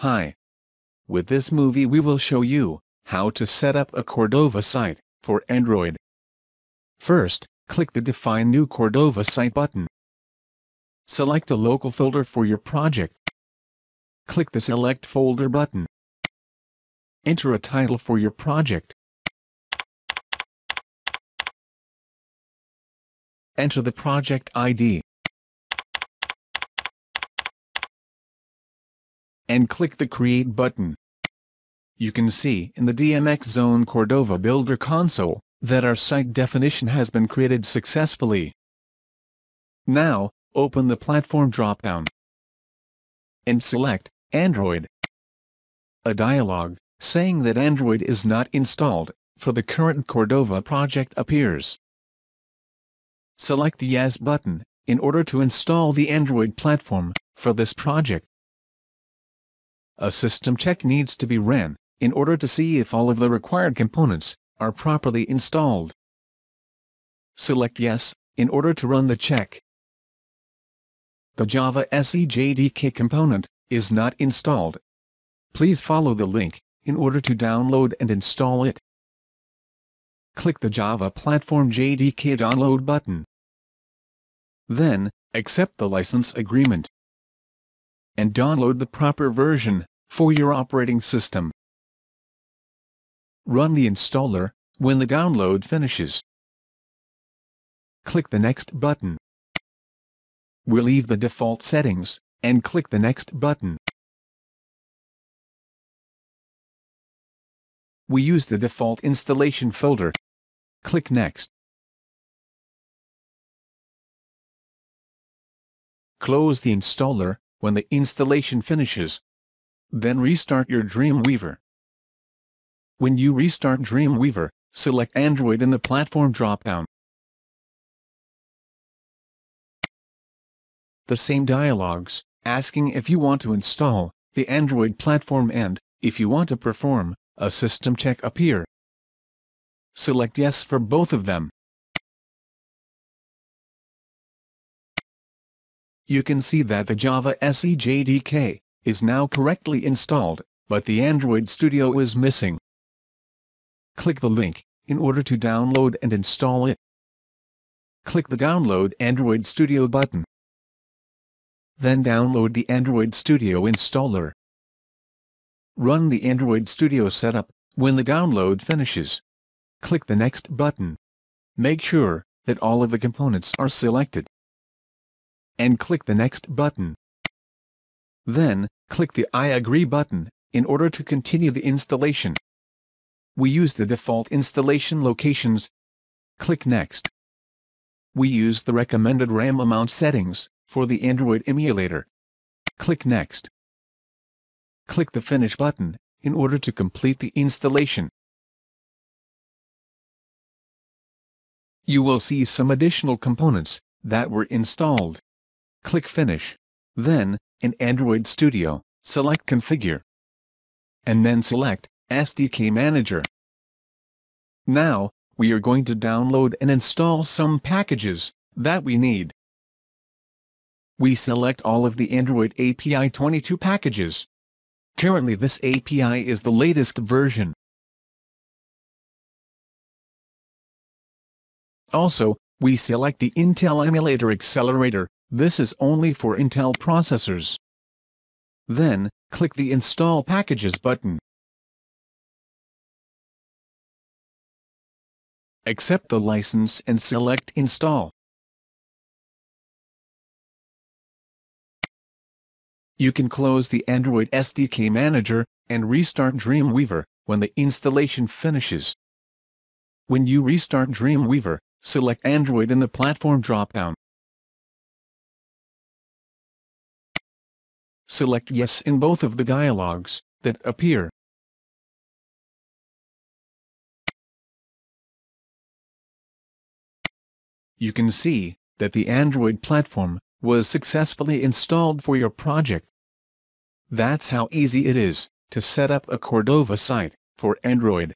Hi. With this movie we will show you how to set up a Cordova site for Android. First, click the Define New Cordova Site button. Select a local folder for your project. Click the Select Folder button. Enter a title for your project. Enter the project ID. And click the Create button. You can see in the DMXzone Cordova Builder console that our site definition has been created successfully. Now, open the platform drop-down and select Android. A dialog saying that Android is not installed for the current Cordova project appears. Select the Yes button in order to install the Android platform for this project. A system check needs to be ran in order to see if all of the required components are properly installed. Select Yes in order to run the check. The Java SE JDK component is not installed. Please follow the link in order to download and install it. Click the Java Platform JDK download button. Then, accept the license agreement and download the proper version for your operating system. Run the installer when the download finishes. Click the Next button. We'll leave the default settings and click the Next button. We use the default installation folder. Click Next. Close the installer when the installation finishes. Then restart your Dreamweaver. When you restart Dreamweaver, select Android in the platform drop-down. The same dialogs, asking if you want to install the Android platform and, if you want to perform a system check appear. Select Yes for both of them. You can see that the Java SE JDK is now correctly installed, but the Android Studio is missing. Click the link in order to download and install it. Click the Download Android Studio button. Then download the Android Studio installer. Run the Android Studio setup when the download finishes. Click the Next button. Make sure that all of the components are selected. And click the Next button. Then, click the I agree button in order to continue the installation. We use the default installation locations. Click Next. We use the recommended RAM amount settings for the Android emulator. Click Next. Click the Finish button in order to complete the installation. You will see some additional components that were installed. Click Finish. Then, in Android Studio, select Configure. And then select SDK Manager. Now, we are going to download and install some packages that we need. We select all of the Android API 22 packages. Currently this API is the latest version. Also, we select the Intel Emulator Accelerator. This is only for Intel processors. Then, click the Install Packages button. Accept the license and select Install. You can close the Android SDK Manager and restart Dreamweaver when the installation finishes. When you restart Dreamweaver, select Android in the platform drop-down. Select Yes in both of the dialogs that appear. You can see that the Android platform was successfully installed for your project. That's how easy it is to set up a Cordova site for Android.